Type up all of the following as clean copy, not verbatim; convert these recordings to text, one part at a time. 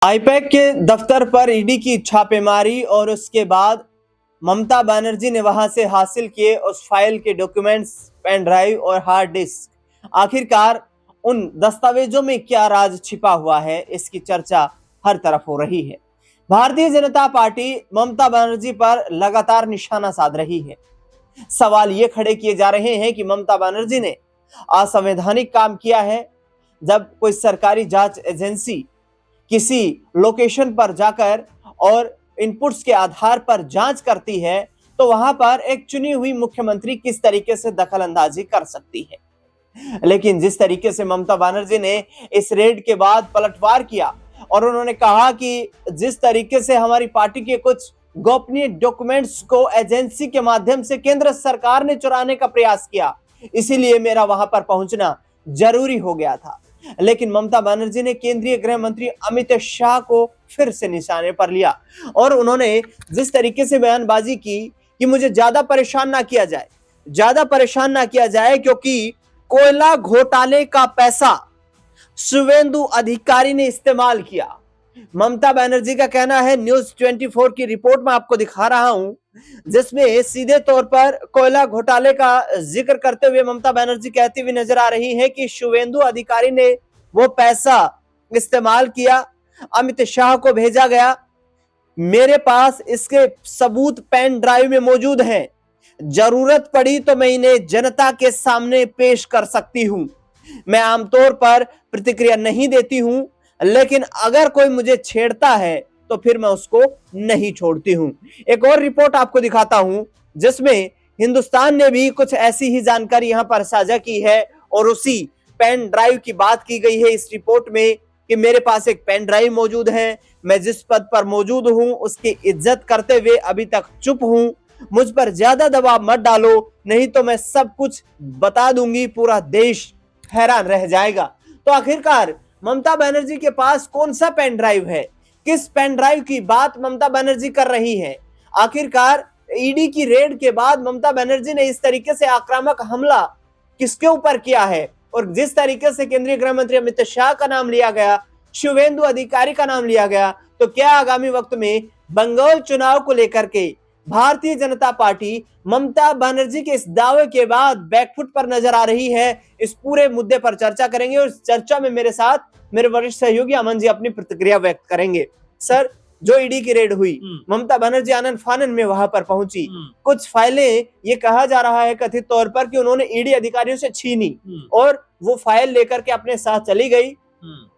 IUPAC के दफ्तर पर ईडी की छापेमारी और उसके बाद ममता बनर्जी ने वहां से हासिल किए उस फाइल के डॉक्यूमेंट्स, पेन ड्राइव और हार्ड डिस्क। आखिरकार उन दस्तावेजों में क्या राज छिपा हुआ है, इसकी चर्चा हर तरफ हो रही है। भारतीय जनता पार्टी ममता बनर्जी पर लगातार निशाना साध रही है। सवाल ये खड़े किए जा रहे हैं कि ममता बनर्जी ने असंवैधानिक काम किया है। जब कोई सरकारी जांच एजेंसी किसी लोकेशन पर जाकर और इनपुट्स के आधार पर जांच करती है, तो वहां पर एक चुनी हुई मुख्यमंत्री किस तरीके से दखल अंदाजी कर सकती है। लेकिन जिस तरीके से ममता बनर्जी ने इस रेड के बाद पलटवार किया और उन्होंने कहा कि जिस तरीके से हमारी पार्टी के कुछ गोपनीय डॉक्यूमेंट्स को एजेंसी के माध्यम से केंद्र सरकार ने चुराने का प्रयास किया, इसीलिए मेरा वहां पर पहुंचना जरूरी हो गया था। लेकिन ममता बनर्जी ने केंद्रीय गृह मंत्री अमित शाह को फिर से निशाने पर लिया और उन्होंने जिस तरीके से बयानबाजी की कि मुझे ज्यादा परेशान ना किया जाए, क्योंकि कोयला घोटाले का पैसा शुवेंदु अधिकारी ने इस्तेमाल किया। ममता बनर्जी का कहना है, न्यूज 24 की रिपोर्ट में आपको दिखा रहा हूं, जिसमें सीधे तौर पर कोयला घोटाले का जिक्र करते हुए ममता बनर्जी कहती हुई नजर आ रही है कि शुवेंदु अधिकारी ने वो पैसा इस्तेमाल किया, अमित शाह को भेजा गया। मेरे पास इसके सबूत पेन ड्राइव में मौजूद हैं। जरूरत पड़ी तो मैं इन्हें जनता के सामने पेश कर सकती हूं। मैं आमतौर पर प्रतिक्रिया नहीं देती हूं, लेकिन अगर कोई मुझे छेड़ता है तो फिर मैं उसको नहीं छोड़ती हूं। एक और रिपोर्ट आपको दिखाता हूं, जिसमें हिंदुस्तान ने भी कुछ ऐसी ही जानकारी यहां पर साझा की है और उसी पेन ड्राइव की बात की गई है इस रिपोर्ट में कि मेरे पास एक पेन ड्राइव मौजूद है। मैं जिस पद पर मौजूद हूं उसकी इज्जत करते हुए अभी तक चुप हूं। मुझ पर ज्यादा दबाव मत डालो, नहीं तो मैं सब कुछ बता दूंगी, पूरा देश हैरान रह जाएगा। तो आखिरकार ममता बनर्जी के पास कौन सा पेन ड्राइव है? किस पेन ड्राइव की बात ममता बनर्जी कर रही है? आखिरकार ईडी की रेड के बाद ममता बनर्जी ने इस तरीके से आक्रामक हमला किसके ऊपर किया है? और जिस तरीके से केंद्रीय गृह मंत्री अमित शाह का नाम लिया गया, शुवेंदु अधिकारी का नाम लिया गया, तो क्या आगामी वक्त में बंगाल चुनाव को लेकर के भारतीय जनता पार्टी ममता बनर्जी के इस दावे के बाद बैकफुट पर नजर आ रही है? इस पूरे मुद्दे पर चर्चा करेंगे और इस चर्चा में मेरे साथ मेरे वरिष्ठ सहयोगी अमन जी अपनी प्रतिक्रिया व्यक्त करेंगे। सर, जो ईडी की रेड हुई, ममता बनर्जी आनन फानन में वहां पर पहुंची, कुछ फाइलें ये कहा जा रहा है कथित तौर पर कि उन्होंने ईडी अधिकारियों से छीनी और वो फाइल लेकर के अपने साथ चली गई।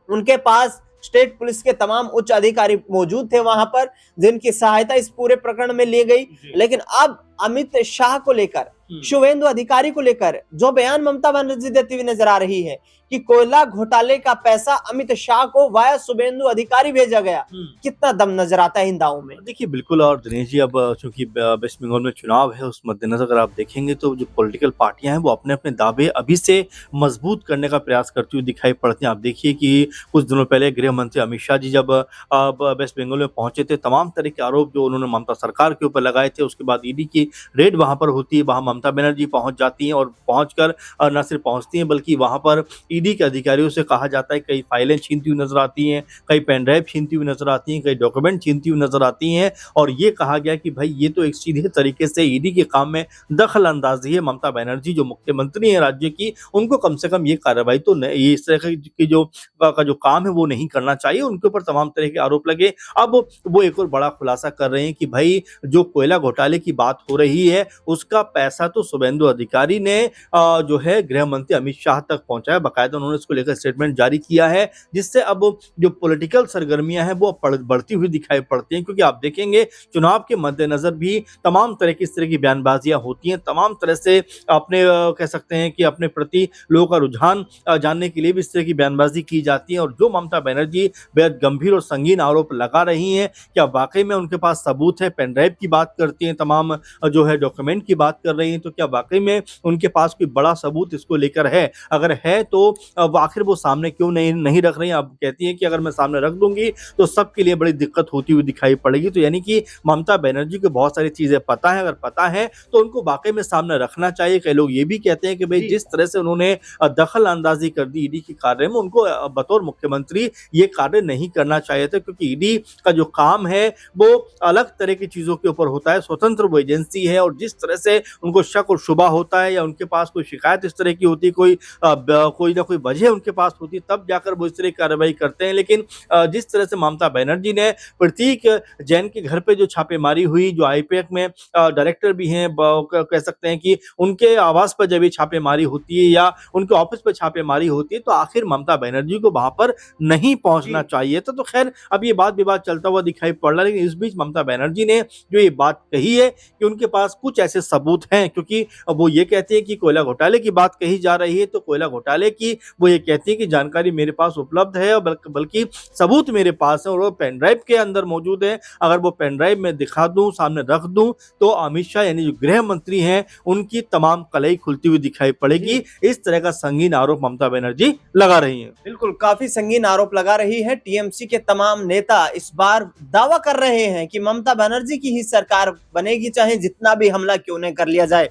उनके पास स्टेट पुलिस के तमाम उच्च अधिकारी मौजूद थे वहां पर, जिनकी सहायता इस पूरे प्रकरण में ली गई। लेकिन अब अमित शाह को लेकर, शुवेंदु अधिकारी को लेकर जो बयान ममता बनर्जी देती हुई नजर आ रही है कि कोयला घोटाले का पैसा अमित शाह को वाया शुवेंदु अधिकारी भेजा गया, कितना दम नजर आता है इन दावों में? देखिए, बिल्कुल। और दिनेश जी, अब चूंकि वेस्ट बंगाल में चुनाव है, उस मद्देनजर अगर आप देखेंगे तो जो पॉलिटिकल पार्टियां हैं वो अपने अपने दावे अभी से मजबूत करने का प्रयास करती हुई दिखाई पड़ती हैं। आप देखिए कि कुछ दिनों पहले गृह मंत्री अमित शाह जी जब वेस्ट बंगाल में पहुंचे थे, तमाम तरह के आरोप जो उन्होंने ममता सरकार के ऊपर लगाए थे, उसके बाद ईडी की रेड वहां पर होती है, वहां ममता बनर्जी पहुंच जाती हैं और पहुंचकर न सिर्फ पहुंचती हैं बल्कि वहां पर ईडी के अधिकारियों से कहा जाता है, कई फाइलें छीनती हुई नजर आती हैं, कई पेन ड्राइव छीनती हुई नजर आती हैं, कई डॉक्यूमेंट छीनती हुई नजर आती हैं और ये कहा गया कि भाई ये तो एक सीधे तरीके से ईडी के काम में दखल अंदाजी है। ममता बनर्जी जो मुख्यमंत्री है राज्य की, उनको कम से कम ये कार्रवाई तो ये इस तरह की जो काम है वो नहीं करना चाहिए। उनके ऊपर तमाम तरह के आरोप लगे। अब वो एक और बड़ा खुलासा कर रहे हैं कि भाई जो कोयला घोटाले की बात हो रही है उसका पैसा तो शुवेंदु अधिकारी ने जो है गृह मंत्री अमित शाह तक पहुंचाया। बाकायदा उन्होंने इसको लेकर स्टेटमेंट जारी किया है, जिससे अब जो पॉलिटिकल सरगर्मियां हैं वो बढ़ती हुई दिखाई पड़ती हैं। क्योंकि आप देखेंगे चुनाव के मद्देनजर भी तमाम तरह की इस तरह की बयानबाजियां होती हैं, तमाम तरह से अपने कह सकते हैं कि अपने प्रति लोगों का रुझान जानने के लिए भी इस तरह की बयानबाजी की जाती है। और जो ममता बनर्जी बेहद गंभीर और संगीन आरोप लगा रही हैं, क्या वाकई में उनके पास सबूत है? पेन ड्राइव की बात करती हैं, तमाम जो है डॉक्यूमेंट की बात कर रही हैं, तो क्या वाकई में उनके पास कोई बड़ा सबूत इसको लेकर है? अगर है तो अब आखिर वो सामने क्यों नहीं रख रही हैं। अब कहती हैं कि अगर मैं सामने रख दूंगी तो सबके लिए बड़ी दिक्कत होती हुई दिखाई पड़ेगी। तो यानी कि ममता बनर्जी को बहुत सारी चीजें पता है, अगर पता है तो उनको वाकई में सामने रखना चाहिए। कई लोग ये भी कहते हैं कि भाई जिस तरह से उन्होंने दखल अंदाजी कर दी ईडी के कार्य में, उनको बतौर मुख्यमंत्री ये कार्य नहीं करना चाहिए था, क्योंकि ईडी का जो काम है वो अलग तरह की चीजों के ऊपर होता है, स्वतंत्र वो एजेंसी है। और जिस तरह से उनको शक और शुबा होता है या उनके पास कोई शिकायत इस तरह की होती है, कोई ना कोई वजह उनके पास होती है, तब जाकर वो इस तरह की कार्रवाई करते हैं। लेकिन जिस तरह से ममता बनर्जी ने प्रतीक जैन के घर पे जो छापेमारी हुई, जो आईपीएफ में डायरेक्टर भी हैं, कह सकते हैं कि उनके आवास पर जब ये छापेमारी होती है या उनके ऑफिस पर छापेमारी होती है, तो आखिर ममता बनर्जी को वहां पर नहीं पहुंचना चाहिए था। तो खैर अब ये बात विवाद चलता हुआ दिखाई पड़ रहा है। लेकिन इस बीच ममता बनर्जी ने जो ये बात कही है कि उनके पास कुछ ऐसे सबूत हैं, क्योंकि वो ये कहते हैं कि कोयला घोटाले की बात कही जा रही है, तो कोयला घोटाले की वो ये कहती है कि जानकारी मेरे पास उपलब्ध है, और बल्कि सबूत मेरे पास है और वो पेन ड्राइव के अंदर मौजूद है। अगर वो पेन ड्राइव में दिखा दूं, सामने रख दूं, तो अमित शाह यानी जो गृह मंत्री हैं उनकी तमाम कलई खुलती हुई दिखाई पड़ेगी। इस तरह का संगीन आरोप ममता बनर्जी लगा रही हैं। बिल्कुल, काफी संगीन आरोप लगा रही है। टीएमसी के तमाम नेता इस बार दावा कर रहे हैं कि ममता बनर्जी की ही सरकार बनेगी, चाहे जितना भी हमला क्यों न कर लिया जाए।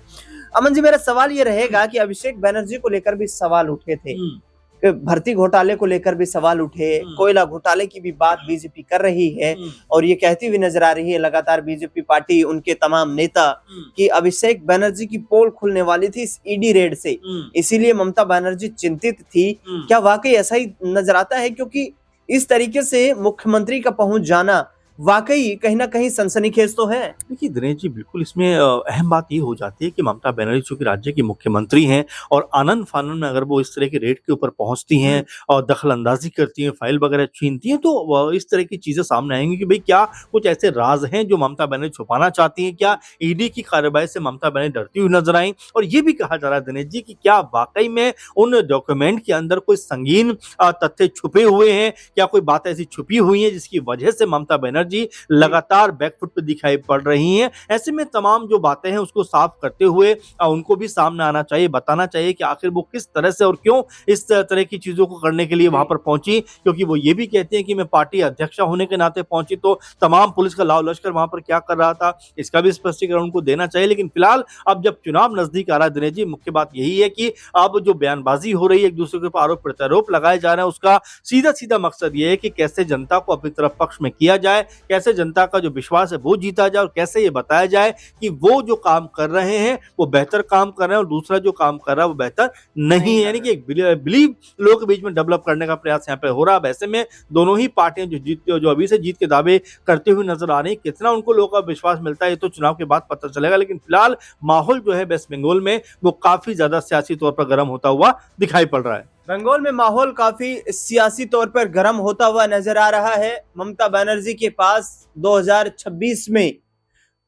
अमन जी, मेरा सवाल ये रहेगा कि अभिषेक बनर्जी को लेकर भी सवाल उठे थे, भर्ती घोटाले को लेकर भी सवाल उठे, कोयला घोटाले की भी बात बीजेपी कर रही है और ये कहती हुई नजर आ रही है लगातार बीजेपी पार्टी, उनके तमाम नेता, कि अभिषेक बनर्जी की पोल खुलने वाली थी इस ईडी रेड से, इसीलिए ममता बनर्जी चिंतित थी। क्या वाकई ऐसा ही नजर आता है? क्योंकि इस तरीके से मुख्यमंत्री का पहुंच जाना वाकई कहीं ना कहीं सनसनीखेज तो है। देखिए दिनेश जी, बिल्कुल इसमें अहम बात ये हो जाती है कि ममता बनर्जी चूंकि राज्य की मुख्यमंत्री हैं और आनंद फानन में अगर वो इस तरह के रेट के ऊपर पहुंचती हैं और दखल अंदाजी करती हैं, फाइल वगैरह छीनती हैं, तो इस तरह की चीजें सामने आएंगी कि भाई क्या कुछ ऐसे राज हैं जो ममता बनर्जी छुपाना चाहती हैं। क्या ईडी की कार्रवाई से ममता बनर्जी डरती हुई नजर आई? और ये भी कहा जा रहा है दिनेश जी कि क्या वाकई में उन डॉक्यूमेंट के अंदर कोई संगीन तथ्य छुपे हुए हैं? क्या कोई बात ऐसी छुपी हुई है जिसकी वजह से ममता बनर्जी लगातार बैकफुट पे दिखाई पड़ रही हैं? ऐसे में तमाम जो बातें हैं उसको साफ करते हुए उनको भी सामने आना चाहिए, बताना चाहिए कि आखिर वो किस तरह से और क्यों इस तरह की चीजों को करने के लिए वहां पर पहुंची। क्योंकि वो ये भी कहते हैं कि मैं पार्टी अध्यक्षा होने के नाते पहुंची, तो तमाम पुलिस का लाव लश्कर वहां पर क्या कर रहा था, इसका भी स्पष्टीकरण उनको देना चाहिए। लेकिन फिलहाल अब जब चुनाव नजदीक आ रहा है दिनेश जी, मुख्य बात यही है कि अब जो बयानबाजी हो रही है, एक दूसरे के ऊपर आरोप प्रत्यारोप लगाए जा रहे हैं, उसका सीधा सीधा मकसद ये है कि कैसे जनता को अपनी तरफ पक्ष में किया जाए, कैसे जनता का जो विश्वास है वो जीता जाए, और कैसे ये बताया जाए कि वो जो काम कर रहे हैं वो बेहतर काम कर रहे हैं और दूसरा जो काम कर रहा है वो बेहतर नहीं है। यानी कि एक बिलीव लोगों के बीच में डेवलप करने का प्रयास यहाँ पे हो रहा है। ऐसे में दोनों ही पार्टियां जो अभी से जीत के दावे करते हुए नजर आ रही, कितना उनको लोगों का विश्वास मिलता है ये तो चुनाव के बाद पता चलेगा। लेकिन फिलहाल माहौल जो है वेस्ट बंगाल में वो काफी ज्यादा सियासी तौर पर गर्म होता हुआ दिखाई पड़ रहा है। बंगाल में माहौल काफी सियासी तौर पर गर्म होता हुआ नजर आ रहा है। ममता बनर्जी के पास 2026 में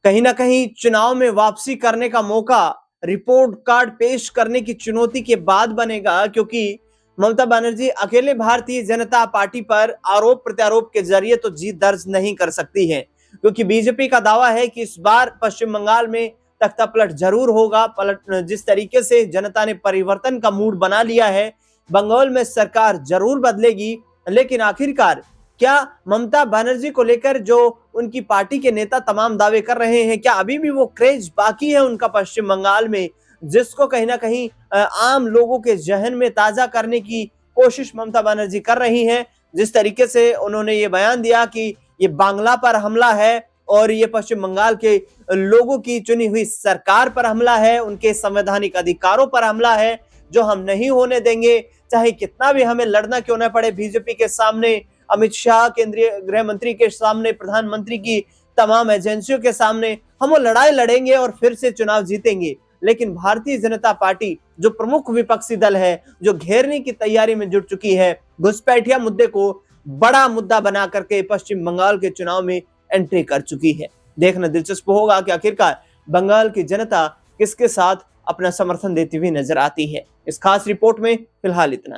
कहीं ना कहीं चुनाव में वापसी करने का मौका रिपोर्ट कार्ड पेश करने की चुनौती के बाद बनेगा, क्योंकि ममता बनर्जी अकेले भारतीय जनता पार्टी पर आरोप प्रत्यारोप के जरिए तो जीत दर्ज नहीं कर सकती है, क्योंकि बीजेपी का दावा है कि इस बार पश्चिम बंगाल में तख्ता पलट जरूर होगा। जिस तरीके से जनता ने परिवर्तन का मूड बना लिया है, बंगाल में सरकार जरूर बदलेगी। लेकिन आखिरकार क्या ममता बनर्जी को लेकर जो उनकी पार्टी के नेता तमाम दावे कर रहे हैं, क्या अभी भी वो क्रेज बाकी है उनका पश्चिम बंगाल में, जिसको कहीं ना कहीं आम लोगों के जहन में ताजा करने की कोशिश ममता बनर्जी कर रही हैं? जिस तरीके से उन्होंने ये बयान दिया कि ये बांग्ला पर हमला है और ये पश्चिम बंगाल के लोगों की चुनी हुई सरकार पर हमला है, उनके संवैधानिक अधिकारों पर हमला है, जो हम नहीं होने देंगे, चाहे कितना भी हमें लड़ना क्यों न पड़े बीजेपी के सामने, अमित शाह केंद्रीय गृह मंत्री के सामने, प्रधानमंत्री की तमाम एजेंसियों के सामने, हम वो लड़ाई लड़ेंगे और फिर से चुनाव जीतेंगे। लेकिन भारतीय जनता पार्टी जो प्रमुख विपक्षी दल है, जो घेरने की तैयारी में जुट चुकी है, घुसपैठिया मुद्दे को बड़ा मुद्दा बना करके पश्चिम बंगाल के चुनाव में एंट्री कर चुकी है। देखना दिलचस्प होगा कि आखिरकार बंगाल की जनता किसके साथ अपना समर्थन देती हुई नजर आती है। इस खास रिपोर्ट में फिलहाल इतना।